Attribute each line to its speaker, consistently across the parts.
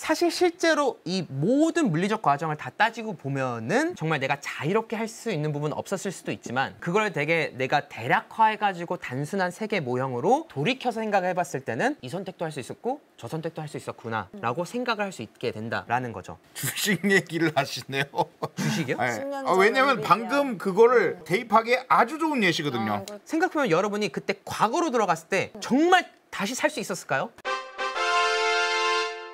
Speaker 1: 사실 실제로 이 모든 물리적 과정을 다 따지고 보면은 정말 내가 자유롭게 할 수 있는 부분은 없었을 수도 있지만 그걸 되게 내가 대략화해가지고 단순한 세계 모형으로 돌이켜서 생각을 해봤을 때는 이 선택도 할 수 있었고 저 선택도 할 수 있었구나 라고 생각을 할 수 있게 된다라는 거죠.
Speaker 2: 주식 얘기를 하시네요.
Speaker 1: 주식이요?
Speaker 2: 네. 왜냐면 방금 그거를 대입하기에 아주 좋은 예시거든요.
Speaker 1: 생각해보면 여러분이 그때 과거로 돌아갔을 때 정말 다시 살 수 있었을까요?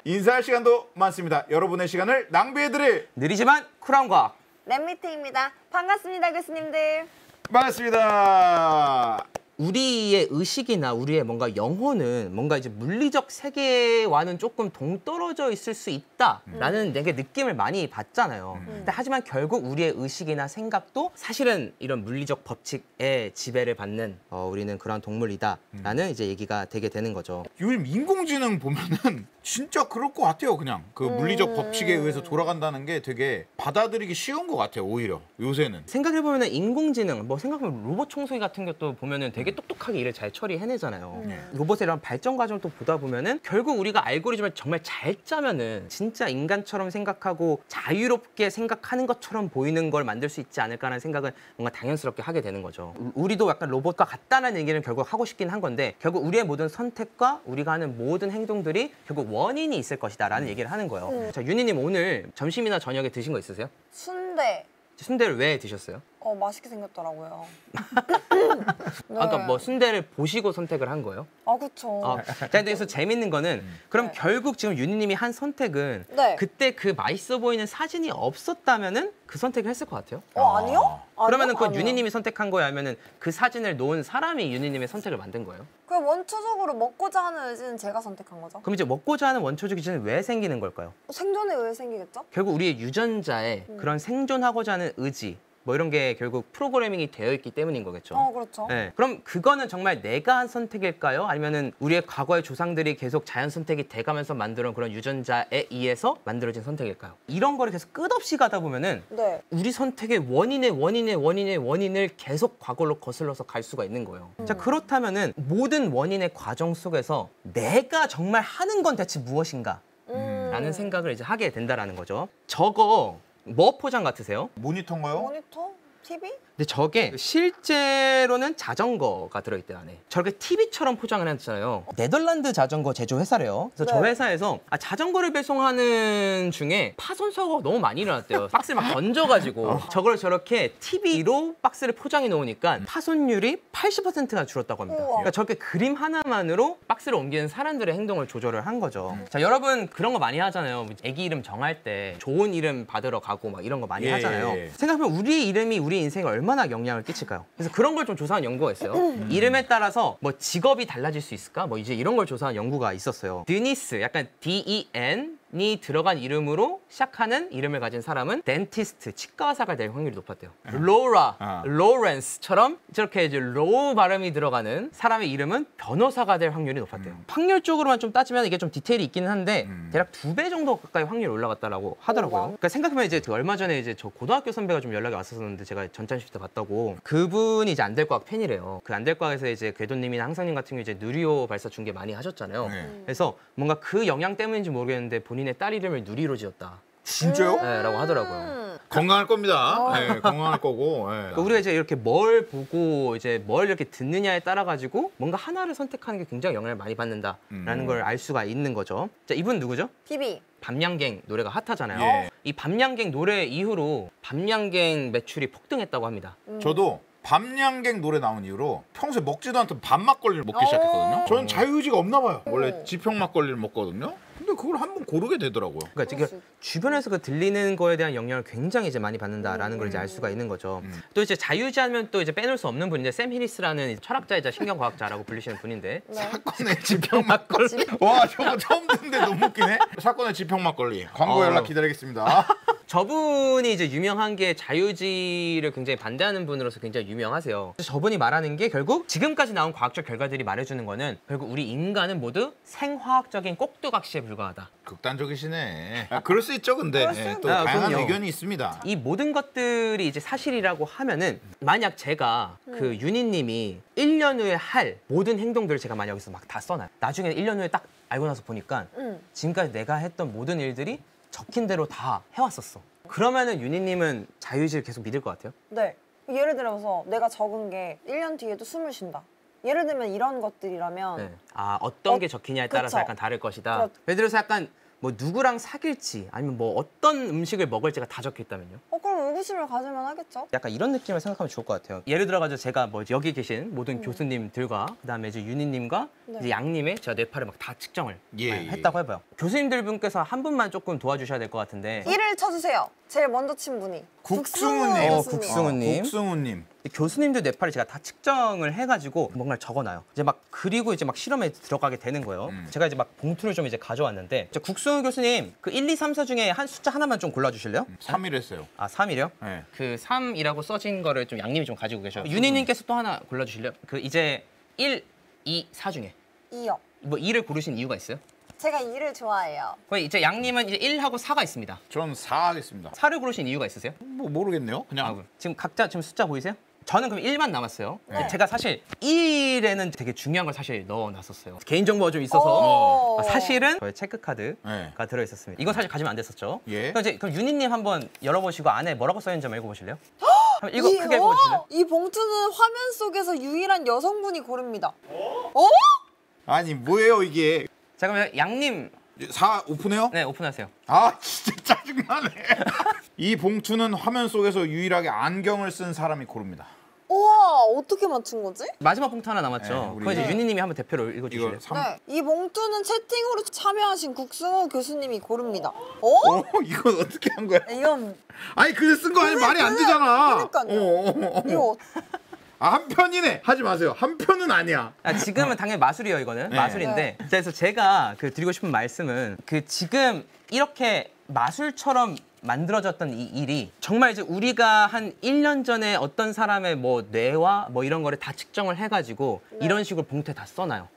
Speaker 2: 인사할 시간도 많습니다. 여러분의 시간을 낭비해드릴
Speaker 1: 느리지만 쿨한 과학
Speaker 3: 랩미트입니다. 반갑습니다, 교수님들.
Speaker 2: 반갑습니다.
Speaker 1: 우리의 의식이나 우리의 뭔가 영혼은 뭔가 이제 물리적 세계와는 조금 동떨어져 있을 수 있다라는 되게 느낌을 많이 받잖아요. 근데 하지만 결국 우리의 의식이나 생각도 사실은 이런 물리적 법칙에 지배를 받는 우리는 그런 동물이다라는 이제 얘기가 되게 되는 거죠.
Speaker 2: 요즘 인공지능 보면은 진짜 그럴 것 같아요. 그냥 그 물리적 법칙에 의해서 돌아간다는 게 되게 받아들이기 쉬운 것 같아요. 오히려 요새는.
Speaker 1: 생각해보면 인공지능, 뭐 생각해보면 로봇 청소기 같은 것도 보면은 되게 똑똑하게 일을 잘 처리해내잖아요. 로봇의 이런 발전 과정을 또 보다 보면은 결국 우리가 알고리즘을 정말 잘 짜면은 진짜 인간처럼 생각하고 자유롭게 생각하는 것처럼 보이는 걸 만들 수 있지 않을까라는 생각은 뭔가 당연스럽게 하게 되는 거죠. 우리도 약간 로봇과 같다는 얘기를 결국 하고 싶긴 한 건데 결국 우리의 모든 선택과 우리가 하는 모든 행동들이 결국 원인이 있을 것이다라는 얘기를 하는 거예요. 자, 윤희님 오늘 점심이나 저녁에 드신 거 있으세요?
Speaker 3: 순대.
Speaker 1: 순대를 왜 드셨어요?
Speaker 3: 맛있게 생겼더라고요. 네.
Speaker 1: 그러니까 뭐 순대를 보시고 선택을 한 거예요?
Speaker 3: 그쵸.
Speaker 1: 자, 근데 여기서 재밌는 거는 그럼
Speaker 3: 네.
Speaker 1: 결국 지금 윤희님이 한 선택은
Speaker 3: 네.
Speaker 1: 그때 그 맛있어 보이는 사진이 없었다면은 그 선택을 했을 것 같아요.
Speaker 3: 아니요?
Speaker 1: 그러면은 그
Speaker 3: 아니요.
Speaker 1: 윤희님이 선택한 거예요? 아니면은 그 사진을 놓은 사람이 윤희님의 선택을 만든 거예요?
Speaker 3: 그 원초적으로 먹고자 하는 의지는 제가 선택한 거죠.
Speaker 1: 그럼 이제 먹고자 하는 원초적 기준은 왜 생기는 걸까요?
Speaker 3: 생존에 의해 생기겠죠?
Speaker 1: 결국 우리의 유전자에 그런 생존하고자 하는 의지 뭐 이런 게 결국 프로그래밍이 되어 있기 때문인 거겠죠.
Speaker 3: 그렇죠.
Speaker 1: 네. 그럼 그거는 정말 내가 한 선택일까요? 아니면은 우리의 과거의 조상들이 계속 자연 선택이 돼가면서 만들어 그런 유전자에 의해서 만들어진 선택일까요? 이런 거를 계속 끝없이 가다 보면은
Speaker 3: 네.
Speaker 1: 우리 선택의 원인을 계속 과거로 거슬러서 갈 수가 있는 거예요. 자, 그렇다면은 모든 원인의 과정 속에서 내가 정말 하는 건 대체 무엇인가? 라는 생각을 이제 하게 된다라는 거죠. 저거 뭐 포장 같으세요?
Speaker 2: 모니터인가요?
Speaker 3: 모니터? TV?
Speaker 1: 근데 저게 실제로는 자전거가 들어있대요, 안에. 저렇게 TV처럼 포장을 해놨잖아요. 네덜란드 자전거 제조 회사래요. 그래서 저
Speaker 3: 네.
Speaker 1: 회사에서 자전거를 배송하는 중에 파손 사고가 너무 많이 일어났대요. 박스를 막 던져가지고 저걸 저렇게 TV로 박스를 포장해 놓으니까 파손율이 80%가 줄었다고 합니다.
Speaker 3: 우와.
Speaker 1: 그러니까 저렇게 그림 하나만으로 박스를 옮기는 사람들의 행동을 조절을 한 거죠. 자, 여러분 그런 거 많이 하잖아요. 애기 이름 정할 때 좋은 이름 받으러 가고 막 이런 거 많이 하잖아요. 생각해보면 우리 이름이 우리 인생에 얼마나 영향을 끼칠까요? 그래서 그런 걸 좀 조사한 연구가 있어요. 이름에 따라서 뭐 직업이 달라질 수 있을까? 뭐 이제 이런 걸 조사한 연구가 있었어요. 드니스, 약간 D-E-N이 들어간 이름으로 시작하는 이름을 가진 사람은 덴티스트, 치과 의사가 될 확률이 높았대요. 로라, 로렌스처럼 저렇게 이제 로우 발음이 들어가는 사람의 이름은 변호사가 될 확률이 높았대요. 확률적으로만 좀 따지면 이게 좀 디테일이 있기는 한데 대략 2배 정도 가까이 확률이 올라갔다라고 하더라고요. 그러니까 생각해보면 이제 얼마 전에 이제 저 고등학교 선배가 좀 연락이 왔었는데 제가 전찬식 때 봤다고 그분이 이제 안될과학 팬이래요. 그 안될과학에서 이제 궤도님이나 항상님 같은 경우 이제 누리호 발사 중계 많이 하셨잖아요. 그래서 뭔가 그 영향 때문인지 모르겠는데 본인의 딸 이름을 누리로 지었다.
Speaker 2: 진짜요?
Speaker 1: 네, 라고 하더라고요.
Speaker 2: 건강할 겁니다. 네, 건강할 거고. 네.
Speaker 1: 그러니까 우리가 이제 이렇게 뭘 보고 이제 뭘 이렇게 듣느냐에 따라 가지고 뭔가 하나를 선택하는 게 굉장히 영향을 많이 받는다라는 걸 알 수가 있는 거죠. 자, 이분 누구죠?
Speaker 3: TV.
Speaker 1: 밤양갱 노래가 핫하잖아요.
Speaker 2: 예.
Speaker 1: 이 밤양갱 노래 이후로 밤양갱 매출이 폭등했다고 합니다.
Speaker 2: 저도 밤양갱 노래 나온 이후로 평소에 먹지도 않던 밤 막걸리를 먹기 시작했거든요. 저는 자유의지가 없나 봐요. 원래 지평 막걸리를 먹거든요. 근데 그걸 한번 고르게 되더라고요.
Speaker 1: 그러니까 지금 주변에서 그 들리는 거에 대한 영향을 굉장히 이제 많이 받는다라는 걸 이제 알 수가 있는 거죠. 또 이제 자유의지하면 또 이제 빼놓을 수 없는 분인데 샘 히리스라는 철학자이자 신경과학자라고 불리시는 분인데
Speaker 2: 사건의 지평 막걸리. 와, 저거 처음 듣는데 너무 웃기네. 사건의 지평 막걸리. 광고 연락 기다리겠습니다.
Speaker 1: 저분이 이제 유명한 게 자유의지를 굉장히 반대하는 분으로서 굉장히 유명하세요. 그래서 저분이 말하는 게 결국 지금까지 나온 과학적 결과들이 말해주는 거는 결국 우리 인간은 모두 생화학적인 꼭두각시에 불과하다.
Speaker 2: 극단적이시네. 그럴 수 있죠, 근데. 또 다양한
Speaker 1: 그럼요.
Speaker 2: 의견이 있습니다.
Speaker 1: 이 모든 것들이 이제 사실이라고 하면은 만약 제가 그 윤희님이 1년 후에 할 모든 행동들을 제가 만약 여기서 막 다 써놔요. 나중에 1년 후에 딱 알고 나서 보니까 지금까지 내가 했던 모든 일들이 적힌 대로 다 해왔었어. 그러면은 윤희님은 자유의지를 계속 믿을 것 같아요?
Speaker 3: 네. 예를 들어서 내가 적은 게 1년 뒤에도 숨을 쉰다. 예를 들면 이런 것들이라면
Speaker 1: 네. 아 어떤 게 적히냐에 따라서
Speaker 3: 그쵸.
Speaker 1: 약간 다를 것이다. 예를 들어서 약간 뭐 누구랑 사귈지 아니면 뭐 어떤 음식을 먹을지가 다 적혀 있다면요?
Speaker 3: 그럼 의구심을 가질만 하겠죠?
Speaker 1: 약간 이런 느낌을 생각하면 좋을 것 같아요. 예를 들어가지고 제가 뭐 여기 계신 모든 교수님들과 그다음에 이제 윤희님과 이제 양님의 제가 뇌파를 막 다 측정을 했다고 해봐요. 교수님들 분께서 한 분만 조금 도와주셔야 될 것 같은데.
Speaker 3: 1을 쳐주세요. 제일 먼저 친 분이.
Speaker 2: 국승우님.
Speaker 3: 교수님.
Speaker 2: 국승우님.
Speaker 1: 교수님들 뇌파를 제가 다 측정을 해가지고 뭔가를 적어놔요. 이제 막 그리고 이제 막 실험에 들어가게 되는 거예요. 제가 이제 막 봉투를 좀 이제 가져왔는데 국승우 교수님 그 1, 2, 3, 4 중에 한 숫자 하나만 좀 골라주실래요?
Speaker 2: 3일 했어요.
Speaker 1: 아 3이요?
Speaker 2: 네.
Speaker 1: 그 3이라고 써진 거를 좀 양님이 좀 가지고 계셔. 윤희님께서 또 하나 골라주실래요? 그 이제 1, 2, 4 중에
Speaker 3: 2요.
Speaker 1: 뭐 2를 고르신 이유가 있어요?
Speaker 3: 제가 2를 좋아해요.
Speaker 1: 그럼 이제 양님은 이제 1하고 4가 있습니다.
Speaker 2: 전 4 하겠습니다.
Speaker 1: 4를 고르신 이유가 있으세요?
Speaker 2: 뭐 모르겠네요. 그냥
Speaker 1: 아, 지금 각자 지금 숫자 보이세요? 저는 그럼 1만 남았어요.
Speaker 3: 네.
Speaker 1: 제가 사실 1에는 되게 중요한 걸 사실 넣어놨었어요. 개인정보가 좀 있어서 사실은 저의 체크카드가 들어있었습니다. 이거 사실 가지면 안 됐었죠.
Speaker 2: 예.
Speaker 1: 그럼 윤희님 한번 열어보시고 안에 뭐라고 써있는지 한번 읽어보실래요? 한번 이거 크게 읽어보실래요?
Speaker 3: 이 봉투는 화면 속에서 유일한 여성분이 고릅니다.
Speaker 2: 아니 뭐예요 이게?
Speaker 1: 자 그러면 양님
Speaker 2: 4 오픈해요?
Speaker 1: 네 오픈하세요.
Speaker 2: 아 진짜 짜증나네. 이 봉투는 화면 속에서 유일하게 안경을 쓴 사람이 고릅니다.
Speaker 3: 우와, 어떻게 맞춘 거지?
Speaker 1: 마지막 봉투 하나 남았죠.
Speaker 2: 네, 우리
Speaker 1: 그거 이제
Speaker 2: 네.
Speaker 1: 윤희님이 한번 대표로 읽어주실래요?
Speaker 2: 이거 3.
Speaker 3: 네. 이 봉투는 채팅으로 참여하신 국승우 교수님이 고릅니다.
Speaker 2: 이건 어떻게 한 거야?
Speaker 3: 이건
Speaker 2: 아니 그래 쓴 거 아니면 말이 안 되잖아.
Speaker 3: 그러니까요. 이거
Speaker 2: 아, 한 편이네. 하지 마세요. 한 편은 아니야.
Speaker 1: 지금은 당연히 마술이에요, 이거는.
Speaker 2: 네.
Speaker 1: 마술인데. 그래서 제가 드리고 싶은 말씀은 지금 이렇게 마술처럼 만들어졌던 이 일이 정말 이제 우리가 한 1년 전에 어떤 사람의 뭐 뇌와 뭐 이런 거를 다 측정을 해가지고 이런 식으로 봉투에 다 써놔요.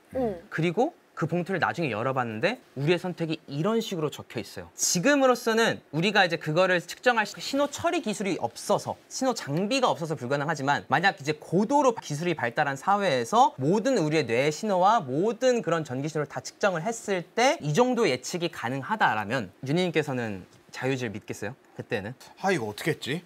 Speaker 1: 그리고 그 봉투를 나중에 열어봤는데 우리의 선택이 이런 식으로 적혀 있어요. 지금으로서는 우리가 이제 그거를 측정할 신호 처리 기술이 없어서 신호 장비가 없어서 불가능하지만 만약 이제 고도로 기술이 발달한 사회에서 모든 우리의 뇌 신호와 모든 그런 전기 신호를 다 측정을 했을 때 이 정도 예측이 가능하다라면 윤희님께서는 자유의지를 믿겠어요? 그때는?
Speaker 2: 아 이거 어떻게 했지?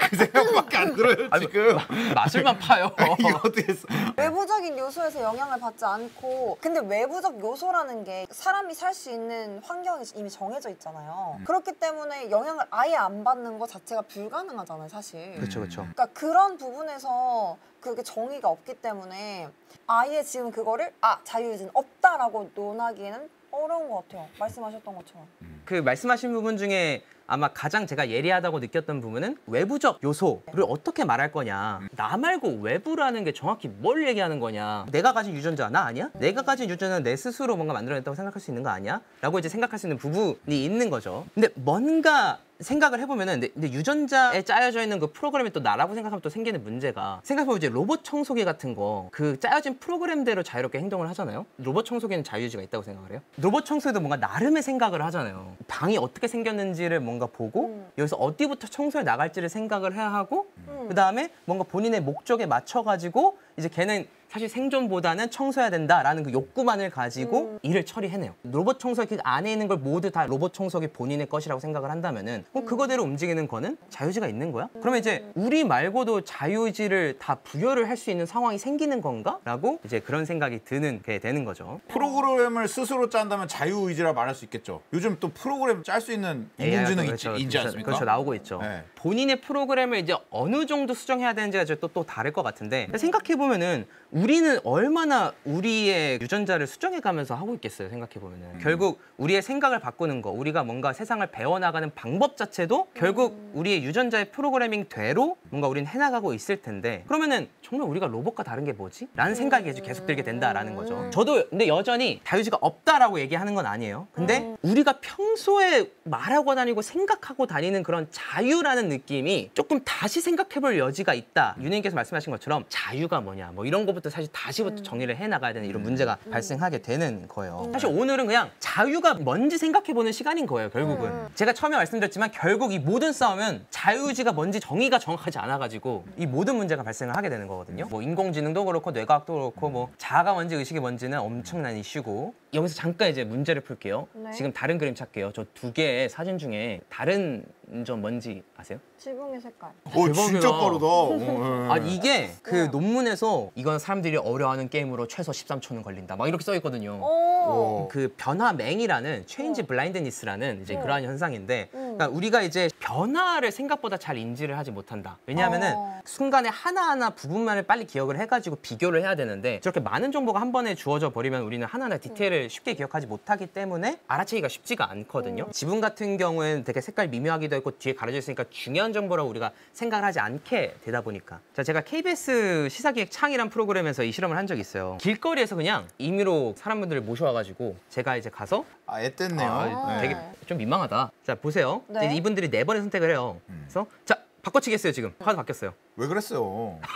Speaker 2: 그 생각밖에 안 들어요 지금.
Speaker 1: 마술만 파요.
Speaker 2: 이거 어떻게 했어?
Speaker 3: 외부적인 요소에서 영향을 받지 않고 근데 외부적 요소라는 게 사람이 살 수 있는 환경이 이미 정해져 있잖아요. 그렇기 때문에 영향을 아예 안 받는 것 자체가 불가능하잖아요, 사실.
Speaker 1: 그렇죠, 그렇죠.
Speaker 3: 그러니까 그런 부분에서 그게 정의가 없기 때문에 아예 지금 그거를 자유의지는 없다라고 논하기에는 어려운 것 같아요. 말씀하셨던 것처럼.
Speaker 1: 그 말씀하신 부분 중에 아마 가장 제가 예리하다고 느꼈던 부분은 외부적 요소를 어떻게 말할 거냐. 나 말고 외부라는 게 정확히 뭘 얘기하는 거냐. 내가 가진 유전자 나 아니야? 내가 가진 유전자는 내 스스로 뭔가 만들어냈다고 생각할 수 있는 거 아니야? 라고 이제 생각할 수 있는 부분이 있는 거죠. 근데 뭔가 생각을 해보면은 근데 유전자에 짜여져 있는 그 프로그램이 또 나라고 생각하면 또 생기는 문제가 생각해보면 이제 로봇 청소기 같은 거 그 짜여진 프로그램대로 자유롭게 행동을 하잖아요. 로봇 청소기는 자유의지가 있다고 생각을 해요? 로봇 청소기도 뭔가 나름의 생각을 하잖아요. 방이 어떻게 생겼는지를 뭔가 보고 여기서 어디부터 청소해 나갈지를 생각을 해야 하고 그 다음에 뭔가 본인의 목적에 맞춰가지고 이제 걔는 사실 생존보다는 청소해야 된다라는 그 욕구만을 가지고 일을 처리해내요. 로봇 청소기 안에 있는 걸 모두 다 로봇 청소기 본인의 것이라고 생각을 한다면은 그거대로 움직이는 거는 자유의지가 있는 거야? 그러면 이제 우리 말고도 자유의지를 다 부여를 할 수 있는 상황이 생기는 건가? 라고 이제 그런 생각이 드는 게 되는 거죠.
Speaker 2: 프로그램을 스스로 짠다면 자유의지라 말할 수 있겠죠. 요즘 또 프로그램 짤 수 있는 인공지능 있지 않습니까?
Speaker 1: 그렇죠, 나오고 있죠.
Speaker 2: 네.
Speaker 1: 본인의 프로그램을 이제 어느 정도 수정해야 되는지가 또 다를 것 같은데 생각해보면은 우리는 얼마나 우리의 유전자를 수정해가면서 하고 있겠어요, 생각해보면은. 결국 우리의 생각을 바꾸는 거, 우리가 뭔가 세상을 배워나가는 방법 자체도 결국 우리의 유전자의 프로그래밍대로 뭔가 우리는 해나가고 있을 텐데 그러면은 정말 우리가 로봇과 다른 게 뭐지? 라는 생각이 계속 들게 된다라는 거죠. 저도 근데 여전히 자유의지가 없다라고 얘기하는 건 아니에요. 근데 우리가 평소에 말하고 다니고 생각하고 다니는 그런 자유라는 느낌이 조금 다시 생각해볼 여지가 있다. 윤희님께서 말씀하신 것처럼 자유가 뭐냐, 뭐 이런 것부터 사실 다시부터 정리를 해나가야 되는 이런 문제가 발생하게 되는 거예요. 사실 오늘은 그냥 자유가 뭔지 생각해보는 시간인 거예요, 결국은. 제가 처음에 말씀드렸지만 결국 이 모든 싸움은 자유의지가 뭔지 정의가 정확하지 않아가지고 이 모든 문제가 발생을 하게 되는 거거든요. 뭐 인공지능도 그렇고 뇌과학도 그렇고 뭐 자아가 뭔지 의식이 뭔지는 엄청난 이슈고. 여기서 잠깐 이제 문제를 풀게요.
Speaker 3: 네.
Speaker 1: 지금 다른 그림 찾게요. 저 2개의 사진 중에 다른 점 뭔지 아세요?
Speaker 3: 지붕의 색깔.
Speaker 2: 오 진짜
Speaker 1: 대박이다.
Speaker 2: 빠르다.
Speaker 1: 아 이게 그 논문에서 이건 사람들이 어려워하는 게임으로 최소 13초는 걸린다 막 이렇게 써 있거든요.
Speaker 3: 오.
Speaker 1: 그 변화맹이라는 체인지 블라인드니스라는 이제 그러한 현상인데 그러니까 우리가 이제 변화를 생각보다 잘 인지를 하지 못한다. 왜냐하면은 순간에 하나하나 부분만을 빨리 기억을 해가지고 비교를 해야 되는데 저렇게 많은 정보가 한 번에 주어져 버리면 우리는 하나하나 디테일을 쉽게 기억하지 못하기 때문에 알아채기가 쉽지가 않거든요. 지붕 같은 경우에는 되게 색깔 미묘하기도 했고 뒤에 가려져 있으니까 중요한 정보라고 우리가 생각을 하지 않게 되다 보니까. 자, 제가 KBS 시사기획 창이란 프로그램에서 이 실험을 한 적이 있어요. 길거리에서 그냥 임의로 사람분들을 모셔와가지고 제가 이제 가서
Speaker 2: 애땠네요.
Speaker 1: 되게 좀 민망하다. 자, 보세요.
Speaker 3: 네.
Speaker 1: 이제 이분들이 4번의 선택을 해요. 그래서 자, 바꿔치겠어요 지금. 카드 바뀌었어요.
Speaker 2: 왜 그랬어요?
Speaker 1: 자,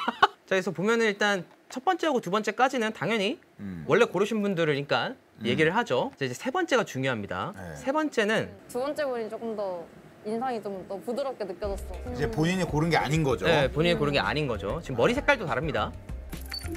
Speaker 1: 그래서 보면은 일단 첫 번째하고 두 번째까지는 당연히 원래 고르신 분들이니까 얘기를 하죠. 자, 이제 세 번째가 중요합니다.
Speaker 2: 네.
Speaker 1: 세 번째는
Speaker 4: 두 번째 분이 조금 더 인상이 좀 더 부드럽게 느껴졌어.
Speaker 2: 이제 본인이 고른 게 아닌 거죠.
Speaker 1: 네, 본인이 고른 게 아닌 거죠. 지금 머리 색깔도 다릅니다.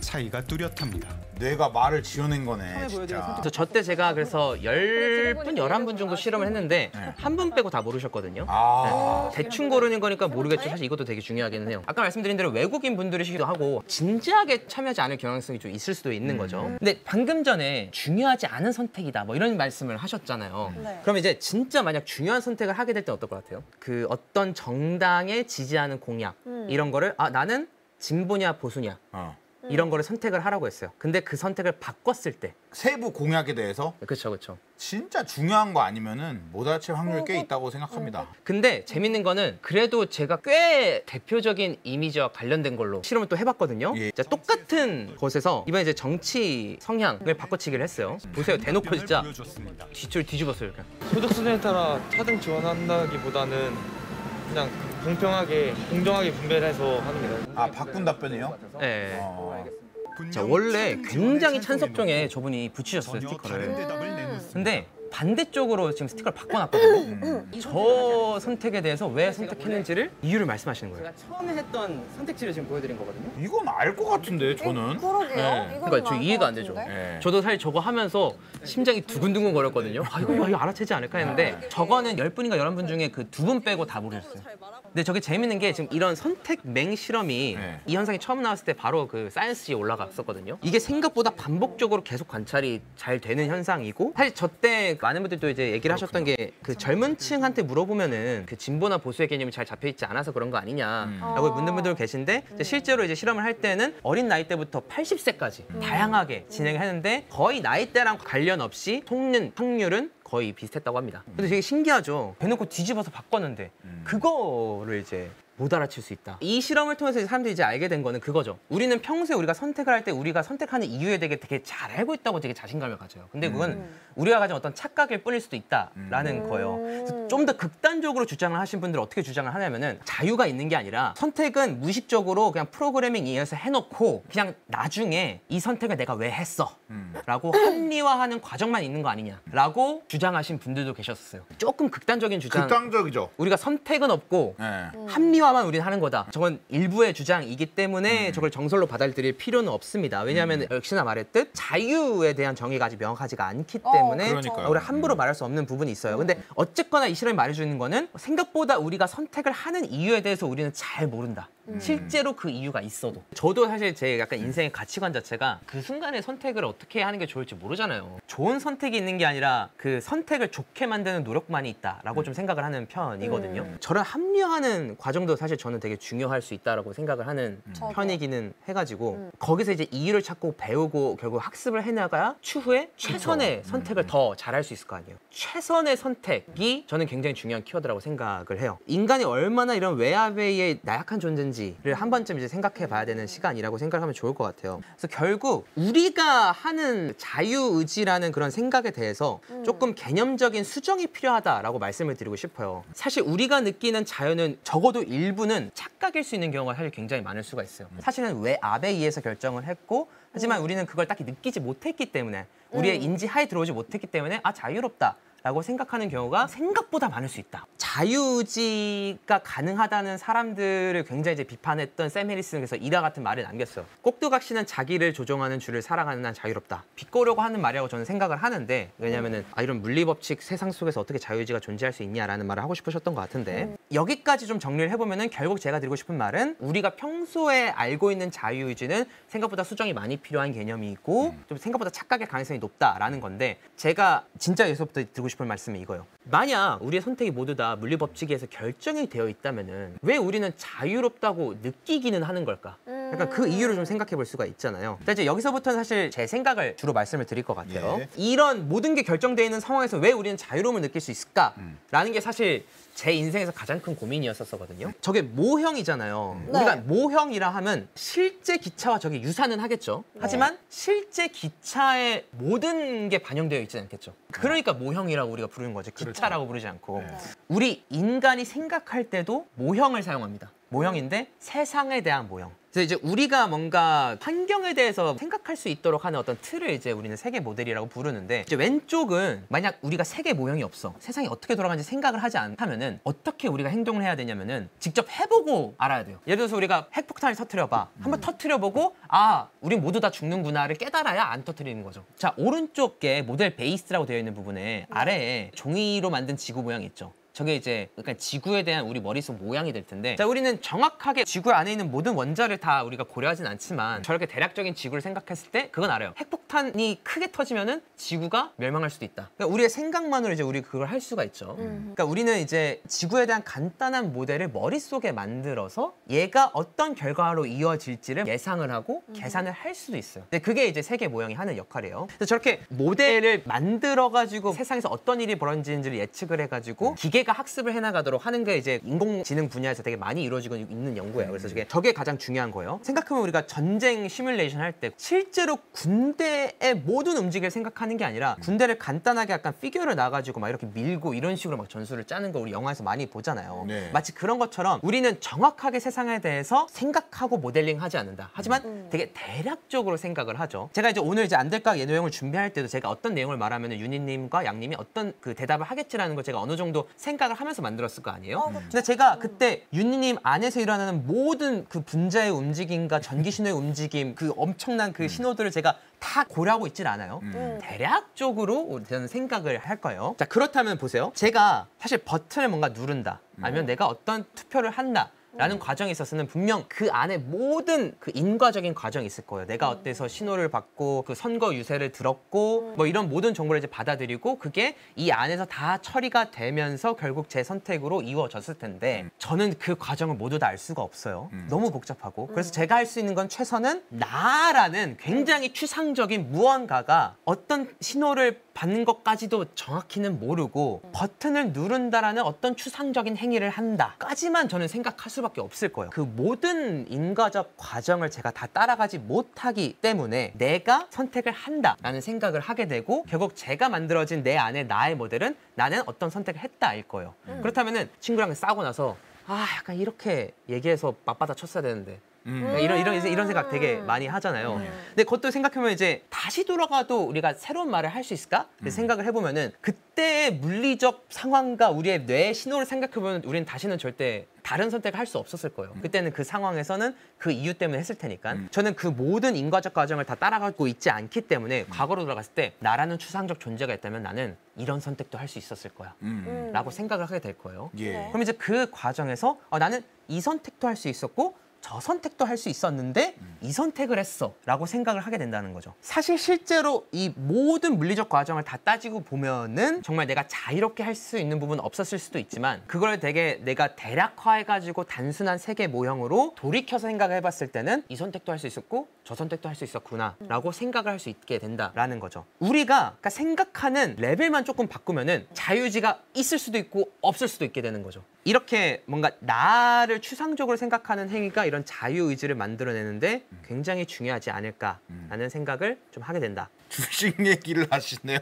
Speaker 5: 차이가 뚜렷합니다.
Speaker 2: 뇌가 말을 지어낸 거네 진짜.
Speaker 1: 그래서 저 때 제가 그래서 10분, 11분 정도 실험을 했는데 한 분 빼고 다 모르셨거든요.
Speaker 2: 아.
Speaker 1: 대충 고르는 거니까 모르겠죠. 사실 이것도 되게 중요하긴 해요. 아까 말씀드린 대로 외국인 분들이시기도 하고 진지하게 참여하지 않을 경향성이 좀 있을 수도 있는 거죠. 근데 방금 전에 중요하지 않은 선택이다 뭐 이런 말씀을 하셨잖아요.
Speaker 3: 네.
Speaker 1: 그럼 이제 진짜 만약 중요한 선택을 하게 될 때 어떨 것 같아요? 그 어떤 정당에 지지하는 공약 이런 거를 나는 진보냐 보수냐 이런 거를 선택을 하라고 했어요. 근데 그 선택을 바꿨을 때
Speaker 2: 세부 공약에 대해서
Speaker 1: 그렇죠, 그렇죠.
Speaker 2: 진짜 중요한 거 아니면은 못 알아챌 확률이 꽤 있다고 생각합니다.
Speaker 1: 근데 재밌는 거는 그래도 제가 꽤 대표적인 이미지와 관련된 걸로 실험을 또 해봤거든요.
Speaker 2: 예.
Speaker 1: 자, 똑같은 곳에서 이번에 이제 정치 성향을 바꿔치기를 했어요. 보세요, 대놓고 진짜
Speaker 5: 보여줬습니다.
Speaker 1: 뒷줄 뒤집었어요. 그냥.
Speaker 6: 소득수준에 따라 차등 지원한다기보다는 그냥 공평하게 공정하게 분배해서 하는 게 나아요.
Speaker 2: 아 바꾼 답변이요?
Speaker 1: 네.
Speaker 2: 어.
Speaker 1: 자, 원래 굉장히 찬석정에 저분이 붙이셨어요, 스티커를.
Speaker 5: 다른 대답을 내놓습니다.
Speaker 1: 근데 반대쪽으로 지금 스티커를 바꿔놨거든요. 저 선택에 대해서 왜 선택했는지를 이유를 말씀하시는 거예요. 제가 처음에 했던 선택지를 지금 보여드린 거거든요.
Speaker 2: 이건 알 것 같은데 저는.
Speaker 3: 그러게요.
Speaker 1: 네.
Speaker 3: 이건
Speaker 1: 그러니까 저
Speaker 3: 나을
Speaker 1: 이해가
Speaker 3: 것
Speaker 1: 안 되죠.
Speaker 3: 같은데?
Speaker 2: 네.
Speaker 1: 저도 사실 저거 하면서 심장이 두근두근 거렸거든요. 이거 알아채지 않을까 했는데 저거는 10분인가 11분 중에 그 2분 빼고 다 모르셨어요. 근데 저게 재밌는 게 지금 이런 선택맹 실험이
Speaker 2: 네.
Speaker 1: 이 현상이 처음 나왔을 때 바로 그 사이언스지에 올라갔었거든요. 이게 생각보다 반복적으로 계속 관찰이 잘 되는 현상이고 사실 저 때 많은 분들도 이제 얘기를 하셨던 게 그 젊은 층한테 물어보면은 그 진보나 보수의 개념이 잘 잡혀 있지 않아서 그런 거 아니냐라고 묻는 분들 계신데 이제 실제로 이제 실험을 할 때는 어린 나이 때부터 80세까지 다양하게 진행을 했는데 거의 나이대랑 관련 없이 속는 확률은 거의 비슷했다고 합니다. 근데 되게 신기하죠. 대놓고 뒤집어서 바꿨는데 그거를 이제 못 알아챌 수 있다. 이 실험을 통해서 사람들이 이제 알게 된 거는 그거죠. 우리는 평소에 우리가 선택을 할 때 우리가 선택하는 이유에 대해 되게 잘 알고 있다고 되게 자신감을 가져요. 근데 그건 우리가 가진 어떤 착각일 뿐일 수도 있다라는 거예요. 좀 더 극단적으로 주장을 하신 분들은 어떻게 주장을 하냐면은 자유가 있는 게 아니라 선택은 무의식적으로 그냥 프로그래밍 이해해서 해놓고 그냥 나중에 이 선택을 내가 왜 했어? 라고 합리화하는 과정만 있는 거 아니냐라고 주장하신 분들도 계셨어요. 조금 극단적인 주장.
Speaker 2: 극단적이죠.
Speaker 1: 우리가 선택은 없고
Speaker 2: 네.
Speaker 1: 합리화만 우리는 하는 거다. 저건 일부의 주장이기 때문에 저걸 정설로 받아들일 필요는 없습니다. 왜냐하면 역시나 말했듯 자유에 대한 정의가 아직 명확하지가 않기 때문에
Speaker 2: 그러니까요.
Speaker 1: 우리가 함부로 말할 수 없는 부분이 있어요. 근데 어쨌거나 이 실험이 말해주는 거는 생각보다 우리가 선택을 하는 이유에 대해서 우리는 잘 모른다. 실제로 그 이유가 있어도. 저도 사실 제 약간 인생의 가치관 자체가 그 순간에 선택을 어떻게 하는 게 좋을지 모르잖아요. 좋은 선택이 있는 게 아니라 그 선택을 좋게 만드는 노력만이 있다라고 좀 생각을 하는 편이거든요. 저런 합리화하는 과정도 사실 저는 되게 중요할 수 있다라고 생각을 하는 편이기는 해가지고 거기서 이제 이유를 찾고 배우고 결국 학습을 해나가야 추후에 최선의 선택을 더 잘할 수 있을 거 아니에요. 최선의 선택이 저는 굉장히 중요한 키워드라고 생각을 해요. 인간이 얼마나 이런 외압에 의해 나약한 존재인지 있는지를 한 번쯤 이제 생각해 봐야 되는 시간이라고 생각하면 좋을 것 같아요. 그래서 결국 우리가 하는 자유의지라는 그런 생각에 대해서 조금 개념적인 수정이 필요하다라고 말씀을 드리고 싶어요. 사실 우리가 느끼는 자유는 적어도 일부는 착각일 수 있는 경우가 사실 굉장히 많을 수가 있어요. 사실은 외압에 의해서 결정을 했고 하지만 우리는 그걸 딱히 느끼지 못했기 때문에 우리의 인지하에 들어오지 못했기 때문에 아 자유롭다 라고 생각하는 경우가 생각보다 많을 수 있다. 자유의지가 가능하다는 사람들을 굉장히 이제 비판했던 샘 해리스는 그래서 이와 같은 말을 남겼어요. 꼭두각시는 자기를 조종하는 주를 사랑하는 난 자유롭다. 비꼬려고 하는 말이라고 저는 생각을 하는데 왜냐면은 이런 물리법칙 세상 속에서 어떻게 자유의지가 존재할 수 있냐라는 말을 하고 싶으셨던 것 같은데 여기까지 좀 정리를 해보면은 결국 제가 드리고 싶은 말은 우리가 평소에 알고 있는 자유의지는 생각보다 수정이 많이 필요한 개념이고 좀 생각보다 착각의 가능성이 높다라는 건데 제가 진짜 여기서부터 드리고 싶은 말씀은 이거예요. 만약 우리의 선택이 모두 다 물리법칙에서 결정이 되어 있다면은 왜 우리는 자유롭다고 느끼기는 하는 걸까? 약간 그 이유를 좀 생각해 볼 수가 있잖아요. 이제 여기서부터는 사실 제 생각을 주로 말씀을 드릴 것 같아요.
Speaker 2: 예.
Speaker 1: 이런 모든 게 결정되어 있는 상황에서 왜 우리는 자유로움을 느낄 수 있을까라는 게 사실 제 인생에서 가장 큰 고민이었었거든요. 저게 모형이잖아요.
Speaker 3: 네.
Speaker 1: 우리가 모형이라 하면 실제 기차와 저게 유사는 하겠죠. 하지만 실제 기차의 모든 게 반영되어 있지 않겠죠. 그러니까 모형이라고 우리가 부르는 거지. 기차라고 부르지 않고. 우리 인간이 생각할 때도 모형을 사용합니다. 모형인데 세상에 대한 모형. 그래서 이제 우리가 뭔가 환경에 대해서 생각할 수 있도록 하는 어떤 틀을 이제 우리는 세계 모델이라고 부르는데 이제 왼쪽은 만약 우리가 세계 모형이 없어 세상이 어떻게 돌아가는지 생각을 하지 않다면은 어떻게 우리가 행동을 해야 되냐면은 직접 해보고 알아야 돼요. 예를 들어서 우리가 핵폭탄을 터트려봐. 한번 터트려보고 아 우린 모두 다 죽는구나를 깨달아야 안 터트리는 거죠. 자 오른쪽 게 모델 베이스라고 되어 있는 부분에 아래에 종이로 만든 지구 모양이 있죠. 저게 이제 그러니까 지구에 대한 우리 머릿속 모양이 될 텐데 자 우리는 정확하게 지구 안에 있는 모든 원자를 다 우리가 고려하진 않지만 저렇게 대략적인 지구를 생각했을 때 그건 알아요. 핵폭탄이 크게 터지면은 지구가 멸망할 수도 있다. 그러니까 우리의 생각만으로 이제 우리 그걸 할 수가 있죠. 그러니까 우리는 이제 지구에 대한 간단한 모델을 머릿속에 만들어서 얘가 어떤 결과로 이어질지를 예상을 하고 계산을 할 수도 있어요. 근데 그게 이제 세계 모형이 하는 역할이에요. 그래서 저렇게 모델을 만들어가지고 세상에서 어떤 일이 벌어지는지를 예측을 해가지고 기계가 학습을 해나가도록 하는 게 이제 인공지능 분야에서 되게 많이 이루어지고 있는 연구예요. 그래서 저게 가장 중요한 거예요. 생각해보면 우리가 전쟁 시뮬레이션 할 때 실제로 군대의 모든 움직임을 생각하는 게 아니라 군대를 간단하게 약간 피규어를 놔가지고 막 이렇게 밀고 이런 식으로 막 전술을 짜는 거 우리 영화에서 많이 보잖아요.
Speaker 2: 네.
Speaker 1: 마치 그런 것처럼 우리는 정확하게 세상에 대해서 생각하고 모델링하지 않는다. 하지만 되게 대략적으로 생각을 하죠. 제가 이제 오늘 이제 안될까 예노형을 준비할 때도 제가 어떤 내용을 말하면 윤희님과 양님이 어떤 그 대답을 하겠지라는 걸 제가 어느 정도 생각을 하면서 만들었을 거 아니에요? 근데 제가 그때 윤희님 안에서 일어나는 모든 그 분자의 움직임과 전기 신호의 움직임, 그 엄청난 그 신호들을 제가 다 고려하고 있질 않아요. 대략적으로 저는 생각을 할 거예요. 자 그렇다면 보세요. 제가 사실 버튼을 뭔가 누른다. 아니면 내가 어떤 투표를 한다. 라는 과정에 있어서는 분명 그 안에 모든 그 인과적인 과정이 있을 거예요. 내가 어때서 신호를 받고 그 선거 유세를 들었고 뭐 이런 모든 정보를 이제 받아들이고 그게 이 안에서 다 처리가 되면서 결국 제 선택으로 이루어졌을 텐데 저는 그 과정을 모두 다 알 수가 없어요. 너무 복잡하고. 그래서 제가 할 수 있는 건 최선은 나라는 굉장히 추상적인 무언가가 어떤 신호를 받는 것까지도 정확히는 모르고 버튼을 누른다라는 어떤 추상적인 행위를 한다까지만 저는 생각할 수밖에 없을 거예요. 그 모든 인과적 과정을 제가 다 따라가지 못하기 때문에 내가 선택을 한다라는 생각을 하게 되고 결국 제가 만들어진 내 안에 나의 모델은 나는 어떤 선택을 했다일 거예요. 그렇다면은 친구랑 싸우고 나서 아 약간 이렇게 얘기해서 맞받아 쳤어야 되는데 그러니까 이런 생각 되게 많이 하잖아요. 근데 그것도 생각해보면 이제 다시 돌아가도 우리가 새로운 말을 할 수 있을까? 생각을 해보면은 그때의 물리적 상황과 우리의 뇌의 신호를 생각해보면 우리는 다시는 절대 다른 선택을 할 수 없었을 거예요. 그때는 그 상황에서는 그 이유 때문에 했을 테니까. 저는 그 모든 인과적 과정을 다 따라가고 있지 않기 때문에 과거로 돌아갔을 때 나라는 추상적 존재가 있다면 나는 이런 선택도 할 수 있었을 거야. 라고 생각을 하게 될 거예요.
Speaker 2: 예.
Speaker 1: 그럼 이제 그 과정에서 나는 이 선택도 할 수 있었고 저 선택도 할 수 있었는데 이 선택을 했어 라고 생각을 하게 된다는 거죠. 사실 실제로 이 모든 물리적 과정을 다 따지고 보면은 정말 내가 자유롭게 할 수 있는 부분은 없었을 수도 있지만 그걸 되게 내가 대략화해가지고 단순한 세계 모형으로 돌이켜서 생각을 해봤을 때는 이 선택도 할 수 있었고 저 선택도 할 수 있었구나 라고 생각을 할 수 있게 된다라는 거죠. 우리가 그러니까 생각하는 레벨만 조금 바꾸면은 자유의지가 있을 수도 있고 없을 수도 있게 되는 거죠. 이렇게 뭔가 나를 추상적으로 생각하는 행위가 이런 자유의지를 만들어내는데 굉장히 중요하지 않을까라는 생각을 좀 하게 된다.
Speaker 2: 주식 얘기를 하시네요.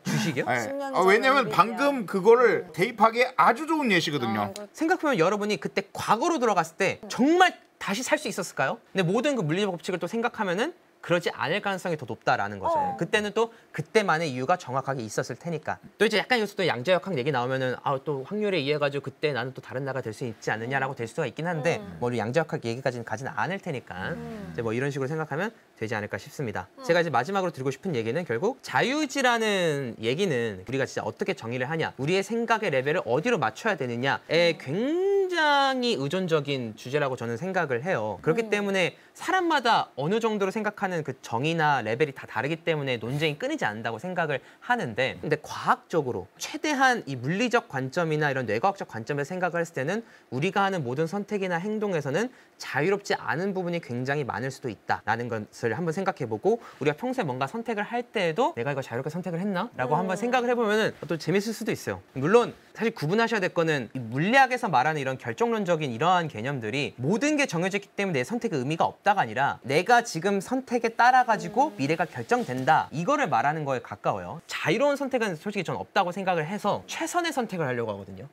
Speaker 1: 주식이요?
Speaker 2: 네.
Speaker 3: 10년
Speaker 2: 왜냐면
Speaker 3: 전에
Speaker 2: 방금 그거를 대입하기에 아주 좋은 예시거든요.
Speaker 1: 생각해보면 여러분이 그때 과거로 돌아갔을 때 정말 다시 살 수 있었을까요? 근데 모든 그 물리적 법칙을 또 생각하면은 그러지 않을 가능성이 더 높다라는 거죠. 그때는 또 그때만의 이유가 정확하게 있었을 테니까. 또 이제 약간 여기서 또 양자역학 얘기 나오면은 또 확률에 의해가지고 그때 나는 또 다른 나라가 될 수 있지 않느냐라고 될 수가 있긴 한데 뭐 우리 양자역학 얘기까지는 가지는 않을 테니까 이제 뭐 이런 식으로 생각하면 되지 않을까 싶습니다. 제가 이제 마지막으로 드리고 싶은 얘기는 결국 자유의지라는 얘기는 우리가 진짜 어떻게 정의를 하냐, 우리의 생각의 레벨을 어디로 맞춰야 되느냐에 굉장히 의존적인 주제라고 저는 생각을 해요. 그렇기 때문에 사람마다 어느 정도로 생각하는 그 정의나 레벨이 다 다르기 때문에 논쟁이 끊이지 않는다고 생각을 하는데, 근데 과학적으로 최대한 이 물리적 관점이나 이런 뇌과학적 관점에서 생각을 했을 때는 우리가 하는 모든 선택이나 행동에서는 자유롭지 않은 부분이 굉장히 많을 수도 있다라는 것을 한번 생각해보고, 우리가 평소에 뭔가 선택을 할 때에도 내가 이거 자유롭게 선택을 했나? 라고 한번 생각을 해보면 또 재밌을 수도 있어요. 물론 사실 구분하셔야 될 거는 이 물리학에서 말하는 이런 결정론적인 이러한 개념들이 모든 게 정해져 있기 때문에 내 선택의 의미가 없다가 아니라 내가 지금 선택에 따라 가지고 미래가 결정된다, 이거를 말하는 거에 가까워요. 자유로운 선택은 솔직히 전 없다고 생각을 해서 최선의 선택을 하려고 하거든요.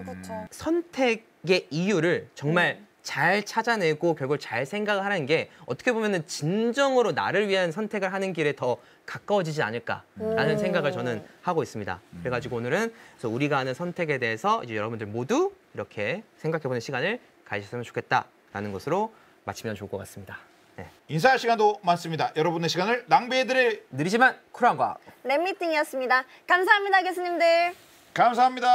Speaker 3: 그렇죠.
Speaker 1: 선택의 이유를 정말 잘 찾아내고 결국 잘 생각을 하는 게 어떻게 보면은 진정으로 나를 위한 선택을 하는 길에 더 가까워지지 않을까라는 생각을 저는 하고 있습니다. 그래가지고 오늘은 그래서 우리가 하는 선택에 대해서 이제 여러분들 모두 이렇게 생각해보는 시간을 가지셨으면 좋겠다라는 것으로 마치면 좋을 것 같습니다. 네.
Speaker 2: 인사할 시간도 많습니다. 여러분의 시간을 낭비해드릴
Speaker 1: 느리지만 쿨한 과학.
Speaker 3: 랩미팅이었습니다. 감사합니다, 교수님들.
Speaker 2: 감사합니다.